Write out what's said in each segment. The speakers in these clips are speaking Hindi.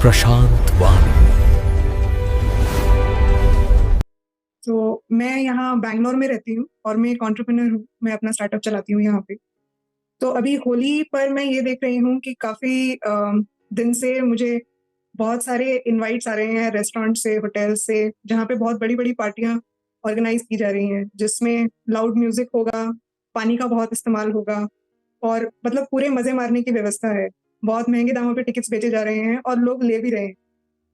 प्रशांत वानी। तो मैं यहाँ बैंगलोर में रहती हूँ और मैं एक एंटरप्रेन्योर हूँ। मैं अपना स्टार्टअप चलाती हूँ यहाँ पे। तो अभी होली पर मैं ये देख रही हूँ कि काफ़ी दिन से मुझे बहुत सारे इनवाइट्स आ रहे हैं रेस्टोरेंट से, होटल से, जहाँ पे बहुत बड़ी-बड़ी पार्टियाँ ऑर्गेनाइज़ की जा रही हैं, जिसमें लाउड म्यूज़िक होगा, पानी का बहुत इस्तेमाल होगा और मतलब पूरे मज़े मारने की व्यवस्था है। बहुत महँगे दामों पे टिकट्स बेचे जा रहे हैं और लोग ले भी रहे हैं।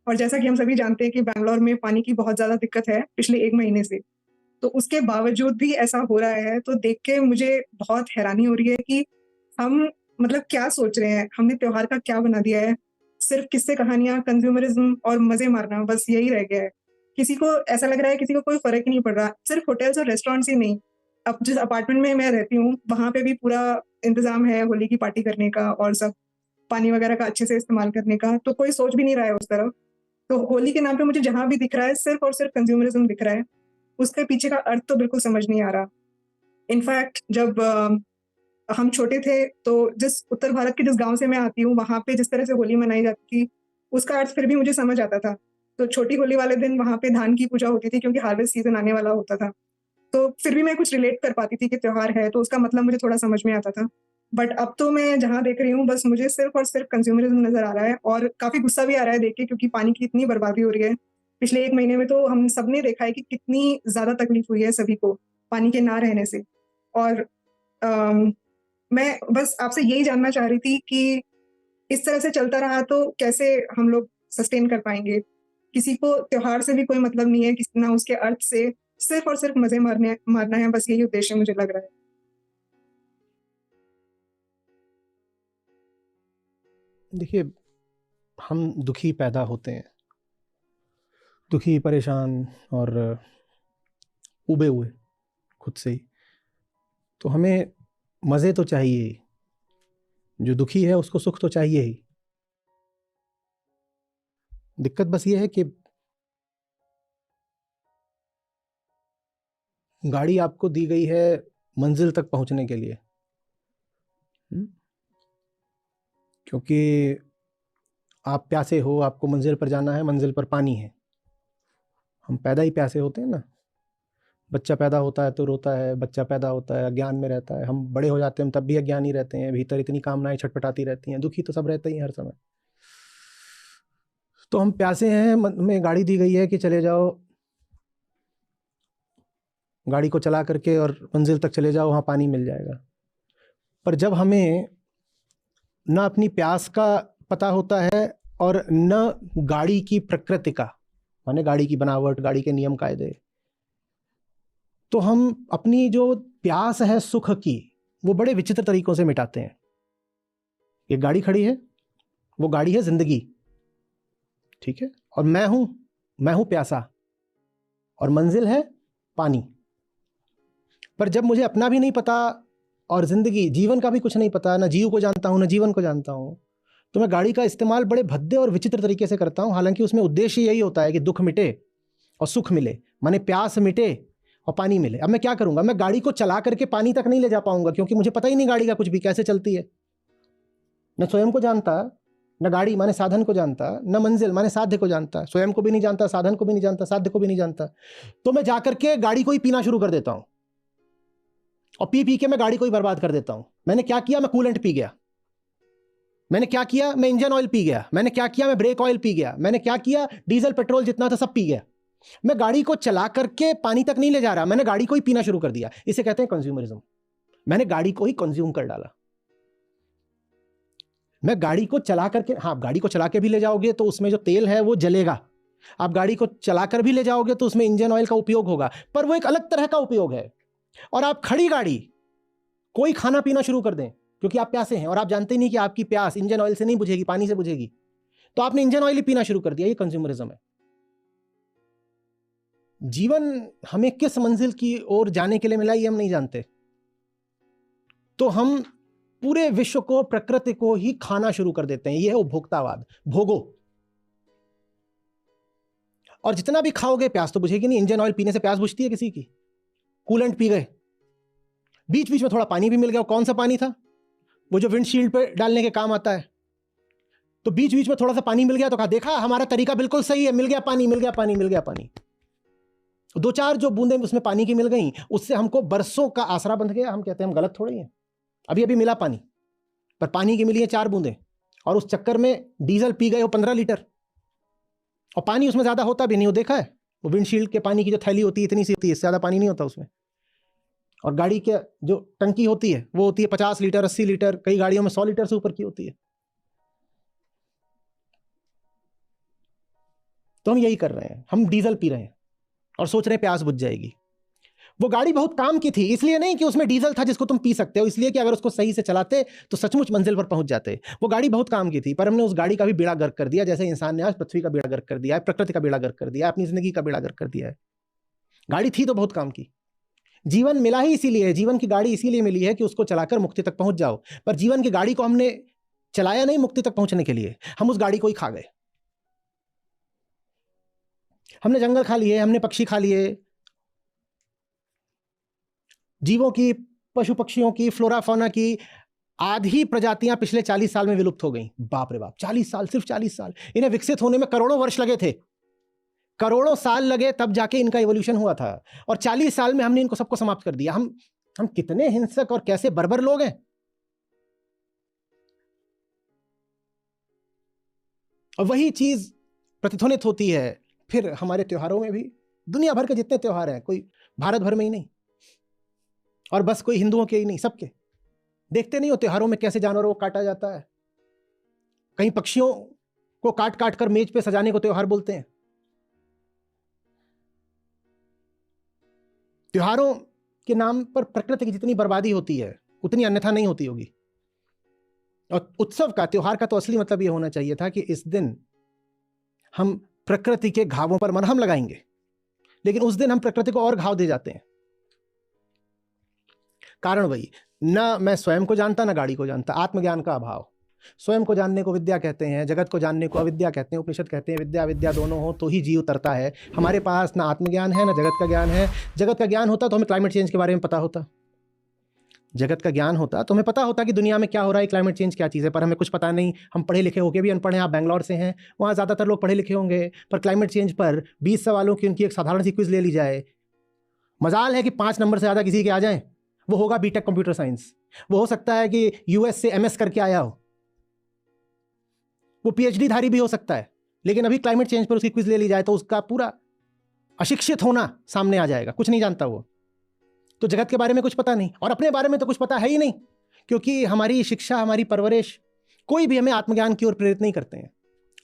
और जैसा कि हम सभी जानते हैं कि बैंगलोर में पानी की बहुत ज़्यादा दिक्कत है पिछले 1 महीने से। तो उसके बावजूद भी ऐसा हो रहा है, तो देख के मुझे बहुत हैरानी हो रही है कि हम मतलब क्या सोच रहे हैं? हमने त्योहार का क्या बना दिया है? सिर्फ़ किस्से कहानियाँ, कंज़्यूमरिज़्म और मज़े मारना बस यही रह गया है। किसी को ऐसा लग रहा है किसी को कोई फ़र्क ही नहीं पड़ रहा। सिर्फ़ होटल्स और रेस्टोरेंट्स ही नहीं, अब जिस अपार्टमेंट में मैं रहती हूँ, वहाँ पे भी पूरा इंतज़ाम है होली की पार्टी करने का और सब पानी वगैरह का अच्छे से इस्तेमाल करने का, तो कोई सोच भी नहीं रहा है उस तरफ। तो होली के नाम पे मुझे जहाँ भी दिख रहा है, सिर्फ़ और सिर्फ़ कंज़्यूमरिज़्म दिख रहा है। उसके पीछे का अर्थ तो बिल्कुल समझ नहीं आ रहा। इनफैक्ट जब हम छोटे थे, तो जिस उत्तर भारत के जिस गाँव से मैं आती हूँ, वहाँ पे जिस तरह से होली मनाई जाती थी, उसका अर्थ फिर भी मुझे समझ आता था। तो छोटी होली वाले दिन वहाँ पे धान की पूजा होती थी क्योंकि हार्वेस्ट सीज़न आने वाला होता था। तो फिर भी मैं कुछ रिलेट कर पाती थी कि त्योहार है, तो उसका मतलब मुझे थोड़ा समझ में आता था। बट अब तो मैं जहाँ देख रही हूँ, बस मुझे सिर्फ़ और सिर्फ़ कंज़्यूमरिज़्म नज़र आ रहा है और काफ़ी गुस्सा भी आ रहा है देख के क्योंकि पानी की इतनी बर्बादी हो रही है। पिछले 1 महीने में तो हम सबने देखा है कि कितनी ज़्यादा तकलीफ़ हुई है सभी को, पानी के ना रहने से। और अम, मैं बस आपसे यही जानना चाह रही थी कि इस तरह से चलता रहा तो कैसे हम लोग सस्टेन कर पाएँगे? किसी को त्योहार से भी कोई मतलब नहीं है, किस ना उसके अर्थ से, सिर्फ़ और सिर्फ़ मज़े मारना है, बस यही उद्देश्य मुझे लग रहा है। देखिए, हम दुखी पैदा होते हैं, दुखी, परेशान और ऊबे हुए खुद से ही। तो हमें मज़े तो चाहिए ही, जो दुखी है उसको सुख तो चाहिए ही। दिक्कत बस ये है कि गाड़ी आपको दी गई है मंजिल तक पहुंचने के लिए, क्योंकि आप प्यासे हो, आपको मंजिल पर जाना है, मंजिल पर पानी है। हम पैदा ही प्यासे होते हैं ना। बच्चा पैदा होता है तो रोता है, बच्चा पैदा होता है अज्ञान में रहता है, हम बड़े हो जाते हैं तब भी अज्ञानी रहते हैं, भीतर इतनी कामनाएं छटपटाती रहती हैं, दुखी तो सब रहते ही हैं हर समय। तो हम प्यासे हैं, में गाड़ी दी गई है कि चले जाओ, गाड़ी को चला करके और मंजिल तक चले जाओ, वहाँ पानी मिल जाएगा। पर जब हमें न अपनी प्यास का पता होता है और न गाड़ी की प्रकृति का, माने गाड़ी की बनावट, गाड़ी के नियम कायदे, तो हम अपनी जो प्यास है सुख की, वो बड़े विचित्र तरीकों से मिटाते हैं। एक गाड़ी खड़ी है, वो गाड़ी है जिंदगी, ठीक है, और मैं हूं प्यासा, और मंजिल है पानी। पर जब मुझे अपना भी नहीं पता और जिंदगी, जीवन का भी कुछ नहीं पता, ना जीव को जानता हूं ना जीवन को जानता हूं, तो मैं गाड़ी का इस्तेमाल बड़े भद्दे और विचित्र तरीके से करता हूं। हालांकि उसमें उद्देश्य यही होता है कि दुख मिटे और सुख मिले, माने प्यास मिटे और पानी मिले। अब मैं क्या करूंगा, मैं गाड़ी को चला करके पानी तक नहीं ले जा पाऊंगा, क्योंकि मुझे पता ही नहीं गाड़ी का कुछ भी, कैसे चलती है। न स्वयं को जानता, न गाड़ी माने साधन को जानता, न मंजिल माने साध्य को जानता। स्वयं को भी नहीं जानता, साधन को भी नहीं जानता, साध्य को भी नहीं जानता। तो मैं जाकर के गाड़ी को ही पीना शुरू कर देता हूं, और पी पी के मैं गाड़ी को ही बर्बाद कर देता हूं। मैंने क्या किया, मैं कूलेंट पी गया। मैंने क्या किया, मैं इंजन ऑयल पी गया। मैंने क्या किया, मैं ब्रेक ऑयल पी गया। मैंने क्या किया, डीजल पेट्रोल जितना था सब पी गया। मैं गाड़ी को चला करके पानी तक नहीं ले जा रहा, मैंने गाड़ी को ही पीना शुरू कर दिया। इसे कहते हैं कंज्यूमरिज्म। मैंने गाड़ी को ही कंज्यूम कर डाला। मैं गाड़ी को चला करके, हाँ, गाड़ी को चला के भी ले जाओगे तो उसमें जो तेल है वो जलेगा। आप गाड़ी को चलाकर भी ले जाओगे तो उसमें इंजन ऑयल का उपयोग होगा, पर वो एक अलग तरह का उपयोग है। और आप खड़ी गाड़ी कोई खाना पीना शुरू कर दें, क्योंकि आप प्यासे हैं और आप जानते नहीं कि आपकी प्यास इंजन ऑयल से नहीं बुझेगी, पानी से बुझेगी, तो आपने इंजन ऑयल ही पीना शुरू कर दिया। ये कंज्यूमरिज्म है। जीवन हमें किस मंजिल की ओर जाने के लिए मिला ये हम नहीं जानते, तो हम पूरे विश्व को, प्रकृति को ही खाना शुरू कर देते हैं। यह है उपभोक्तावाद। भोगो, और जितना भी खाओगे प्यास तो बुझेगी नहीं। इंजन ऑयल पीने से प्यास बुझती है किसी की? कूलेंट पी गए, बीच बीच में थोड़ा पानी भी मिल गया। कौन सा पानी था? वो जो विंडशील्ड पे डालने के काम आता है। तो बीच बीच में थोड़ा सा पानी मिल गया तो कहा देखा हमारा तरीका बिल्कुल सही है, मिल गया पानी, मिल गया पानी, मिल गया पानी। दो चार जो बूंदें उसमें पानी की मिल गई, उससे हमको बरसों का आसरा बंध गया। हम कहते हैं हम गलत थोड़ी हैं, अभी अभी मिला पानी, पर पानी की मिली है 4 बूंदें, और उस चक्कर में डीजल पी गए हो 15 लीटर, और पानी उसमें ज्यादा होता भी नहीं। वो देखा है, वो विंडशील्ड के पानी की जो थैली होती है इतनी सी होती है, इससे ज्यादा पानी नहीं होता उसमें। और गाड़ी के जो टंकी होती है वो होती है 50 लीटर, 80 लीटर, कई गाड़ियों में 100 लीटर से ऊपर की होती है। तो हम यही कर रहे हैं, हम डीजल पी रहे हैं और सोच रहे हैं प्यास बुझ जाएगी। वो गाड़ी बहुत काम की थी, इसलिए नहीं कि उसमें डीजल था जिसको तुम पी सकते हो, इसलिए कि अगर उसको सही से चलाते तो सचमुच मंजिल पर पहुंच जाते। वो गाड़ी बहुत काम की थी, पर हमने उस गाड़ी का भी बेड़ा गर्क कर दिया, जैसे इंसान ने आज पृथ्वी का बेड़ा गर्क कर दिया है, प्रकृति का बेड़ा गर्क कर दिया है, अपनी जिंदगी का बेड़ा गर्क कर दिया है। गाड़ी थी तो बहुत काम की। जीवन मिला ही इसीलिए है, जीवन की गाड़ी इसीलिए मिली है कि उसको चलाकर मुक्ति तक पहुंच जाओ। पर जीवन की गाड़ी को हमने चलाया नहीं मुक्ति तक पहुंचने के लिए, हम उस गाड़ी को ही खा गए। हमने जंगल खा लिए, हमने पक्षी खा लिए, जीवों की, पशु पक्षियों की, फ्लोरा फौना की आधी प्रजातियां पिछले 40 साल में विलुप्त हो गई। बाप रे बाप, 40 साल, सिर्फ 40 साल। इन्हें विकसित होने में करोड़ों वर्ष लगे थे, करोड़ों साल लगे, तब जाके इनका इवोल्यूशन हुआ था। और 40 साल में हमने इनको सबको समाप्त कर दिया। हम कितने हिंसक और कैसे बर्बर लोग हैं। और वही चीज प्रतिध्वनित होती है फिर हमारे त्योहारों में भी। दुनिया भर के जितने त्योहार हैं, कोई भारत भर में ही नहीं, और बस कोई हिंदुओं के ही नहीं, सबके। देखते नहीं हो त्योहारों में कैसे जानवरों को काटा जाता है। कहीं पक्षियों को काट काट कर मेज पे सजाने को त्योहार बोलते हैं। त्योहारों के नाम पर प्रकृति की जितनी बर्बादी होती है उतनी अन्यथा नहीं होती होगी। और उत्सव का, त्योहार का तो असली मतलब यह होना चाहिए था कि इस दिन हम प्रकृति के घावों पर मरहम लगाएंगे, लेकिन उस दिन हम प्रकृति को और घाव दे जाते हैं। कारण वही, ना मैं स्वयं को जानता ना गाड़ी को जानता, आत्मज्ञान का अभाव। स्वयं को जानने को विद्या कहते हैं, जगत को जानने को अविद्या कहते हैं। उपनिषद कहते हैं विद्या विद्या दोनों हो तो ही जीव उतरता है। हमारे पास ना आत्मज्ञान है ना जगत का ज्ञान है। जगत का ज्ञान होता तो हमें क्लाइमेट चेंज के बारे में पता होता, जगत का ज्ञान होता तो हमें पता होता कि दुनिया में क्या हो रहा है, क्लाइमेट चेंज क्या चीज़ है। पर हमें कुछ पता नहीं, हम पढ़े लिखे होकर भी अनपढ़ हैं। आप बैंगलोर से हैं, वहाँ ज़्यादातर लोग पढ़े लिखे होंगे, पर क्लाइमेट चेंज पर 20 सवालों की उनकी एक साधारण सी क्विज ले ली जाए, मजाल है कि 5 नंबर से ज़्यादा किसी के आ जाएं, वो होगा बीटेक कंप्यूटर साइंस। वो हो सकता है कि यूएस से एमएस करके आया हो, वो पीएचडी धारी भी हो सकता है, लेकिन अभी क्लाइमेट चेंज पर उसकी क्विज ले ली जाए तो उसका पूरा अशिक्षित होना सामने आ जाएगा, कुछ नहीं जानता वो। तो जगत के बारे में कुछ पता नहीं, और अपने बारे में तो कुछ पता है ही नहीं, क्योंकि हमारी शिक्षा, हमारी परवरिश, कोई भी हमें आत्मज्ञान की ओर प्रेरित नहीं करते हैं।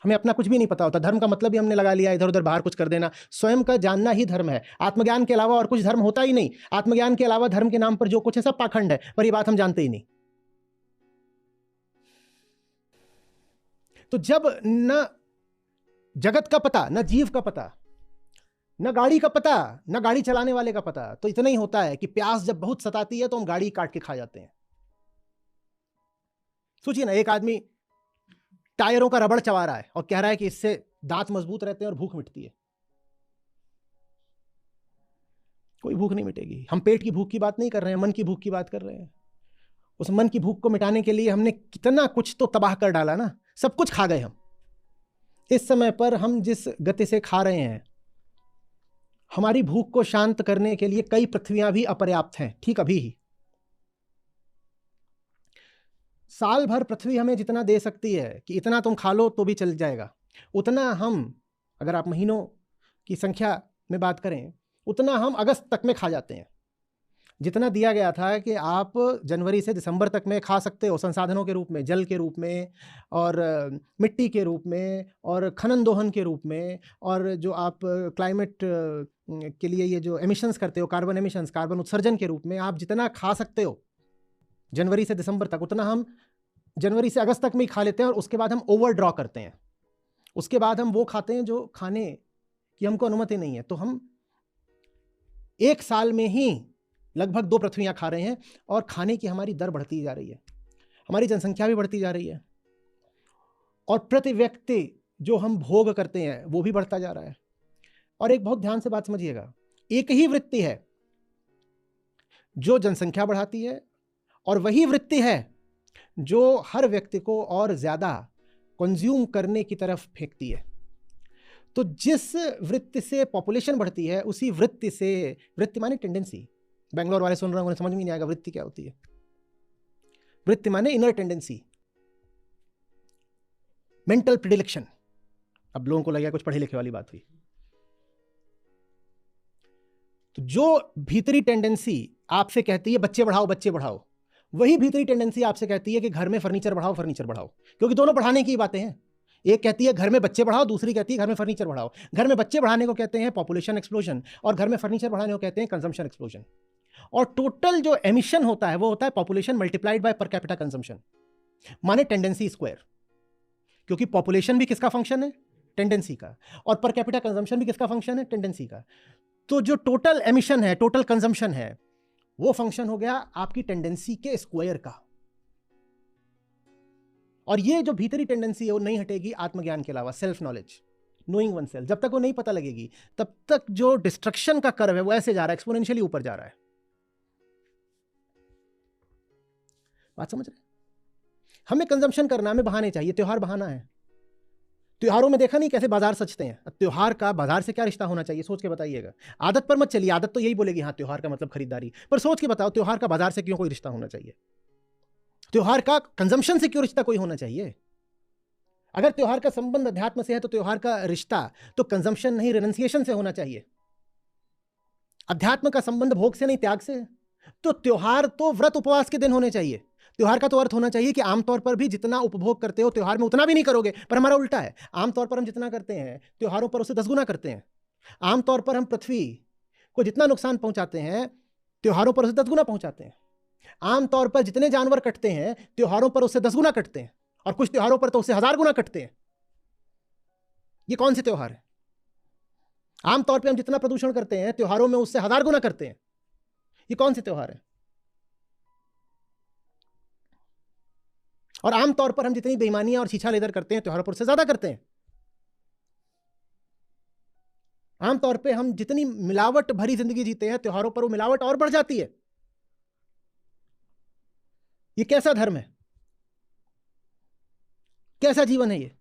हमें अपना कुछ भी नहीं पता होता। धर्म का मतलब ही हमने लगा लिया इधर उधर बाहर कुछ कर देना। स्वयं का जानना ही धर्म है। आत्मज्ञान के अलावा और कुछ धर्म होता ही नहीं। आत्मज्ञान के अलावा धर्म के नाम पर जो कुछ है सब पाखंड है, पर ये बात हम जानते ही नहीं। तो जब न जगत का पता, न जीव का पता, न गाड़ी का पता, न गाड़ी चलाने वाले का पता, तो इतना ही होता है कि प्यास जब बहुत सताती है तो हम गाड़ी काट के खा जाते हैं। सोचिए ना, एक आदमी टायरों का रबड़ चबा रहा है और कह रहा है कि इससे दांत मजबूत रहते हैं और भूख मिटती है। कोई भूख नहीं मिटेगी। हम पेट की भूख की बात नहीं कर रहे हैं, मन की भूख की बात कर रहे हैं। उस मन की भूख को मिटाने के लिए हमने कितना कुछ तो तबाह कर डाला ना, सब कुछ खा गए हम। इस समय पर हम जिस गति से खा रहे हैं, हमारी भूख को शांत करने के लिए कई पृथ्वियां भी अपर्याप्त हैं। ठीक अभी ही साल भर पृथ्वी हमें जितना दे सकती है कि इतना तुम खा लो तो भी चल जाएगा, उतना हम, अगर आप महीनों की संख्या में बात करें, उतना हम अगस्त तक में खा जाते हैं। जितना दिया गया था कि आप जनवरी से दिसंबर तक में खा सकते हो, संसाधनों के रूप में, जल के रूप में और मिट्टी के रूप में और खनन दोहन के रूप में, और जो आप क्लाइमेट के लिए ये जो एमिशंस करते हो, कार्बन एमिशंस, कार्बन उत्सर्जन के रूप में, आप जितना खा सकते हो जनवरी से दिसंबर तक, उतना हम जनवरी से अगस्त तक में ही खा लेते हैं। और उसके बाद हम ओवर ड्रॉ करते हैं। उसके बाद हम वो खाते हैं जो खाने की हमको अनुमति नहीं है। तो हम एक साल में ही लगभग 2 पृथ्वियां खा रहे हैं, और खाने की हमारी दर बढ़ती जा रही है। हमारी जनसंख्या भी बढ़ती जा रही है, और प्रति व्यक्ति जो हम भोग करते हैं वो भी बढ़ता जा रहा है। और एक बहुत ध्यान से बात समझिएगा, एक ही वृत्ति है जो जनसंख्या बढ़ाती है, और वही वृत्ति है जो हर व्यक्ति को और ज्यादा कंज्यूम करने की तरफ फेंकती है। तो जिस वृत्ति से पॉपुलेशन बढ़ती है उसी वृत्ति से, वृत्ति माने टेंडेंसी, बेंगलोर वाले सुन रहे हैं उन्हें समझ में नहीं आएगा वृत्ति क्या होती है। वृत्ति माने इनर टेंडेंसी, मेंटल प्रिडिलेक्शन। अब लोगों को लगा कुछ पढ़े लिखे वाली बात हुई। तो जो भीतरी टेंडेंसी आपसे कहती है बच्चे बढ़ाओ बच्चे बढ़ाओ, वही भीतरी टेंडेंसी आपसे कहती है कि घर में फर्नीचर बढ़ाओ फर्नीचर बढ़ाओ, क्योंकि दोनों बढ़ाने की बातें हैं। एक कहती है घर में बच्चे बढ़ाओ, दूसरी कहती है घर में फर्नीचर बढ़ाओ। घर में बच्चे बढ़ाने को कहते हैं पॉपुलेशन एक्सप्लोजन और घर में फर्नीचर बढ़ाने को कहते हैं कंजम्पशन एक्सप्लोजन। और टोटल जो एमिशन होता है वो होता है population multiplied by per capita consumption, माने टेंडेंसी स्क्वायर। क्योंकि पॉपुलेशन भी किसका फंक्शन है? टेंडेंसी का। और पर कैपिटा कंजम्पशन भी किसका फंक्शन है? टेंडेंसी का। तो जो टोटल एमिशन है, टोटल कंजम्पशन है, वो फंक्शन हो गया आपकी टेंडेंसी के स्क्वायर का। और ये जो भीतरी टेंडेंसी है वो नहीं हटेगी आत्मज्ञान के अलावा, self knowledge, knowing one self. जब तक वो नहीं पता लगेगी तब तक जो डिस्ट्रक्शन का कर्व है वो ऐसे जा रहा है, एक्सपोनेंशियली ऊपर जा रहा है। बात समझ रहे? हमें कंजम्पशन करना, हमें बहाने चाहिए। त्योहार बहाना है। त्योहारों में देखा नहीं कैसे बाजार सजते हैं। त्योहार का बाजार से क्या रिश्ता होना चाहिए? सोच के बताइएगा। आदत पर मत चलिए, आदत तो यही बोलेगी हाँ त्योहार का मतलब खरीदारी, पर सोच के बताओ त्योहार का बाजार से क्यों कोई रिश्ता होना चाहिए? त्योहार का कंजम्पशन से क्यों रिश्ता कोई होना चाहिए? अगर त्योहार का संबंध अध्यात्म से है तो त्योहार का रिश्ता तो कंजम्पशन नहीं रेनंसिएशन से होना चाहिए। अध्यात्म का संबंध भोग से नहीं त्याग से है, तो त्योहार तो व्रत उपवास के दिन होने चाहिए। त्योहार का तो अर्थ होना चाहिए कि आमतौर पर भी जितना उपभोग करते हो त्योहार में उतना भी नहीं करोगे। पर हमारा उल्टा है, आमतौर पर हम जितना करते हैं त्योहारों पर उससे 10 गुना करते हैं। आमतौर पर हम पृथ्वी को जितना नुकसान पहुंचाते हैं त्योहारों पर उससे 10 गुना पहुंचाते हैं। आमतौर पर जितने जानवर कटते हैं त्योहारों पर उससे 10 गुना कटते हैं, और कुछ त्योहारों पर तो उससे 1000 गुना कटते हैं। ये कौन से त्योहार है? आमतौर पर हम जितना प्रदूषण करते हैं त्योहारों में उससे 1000 गुना करते हैं। ये कौन से त्योहार है? और आमतौर पर हम जितनी बेईमानियां और छीछा लेदर करते हैं त्योहारों पर उससे ज्यादा करते हैं। आमतौर पे हम जितनी मिलावट भरी जिंदगी जीते हैं त्योहारों पर वो मिलावट और बढ़ जाती है। ये कैसा धर्म है? कैसा जीवन है ये?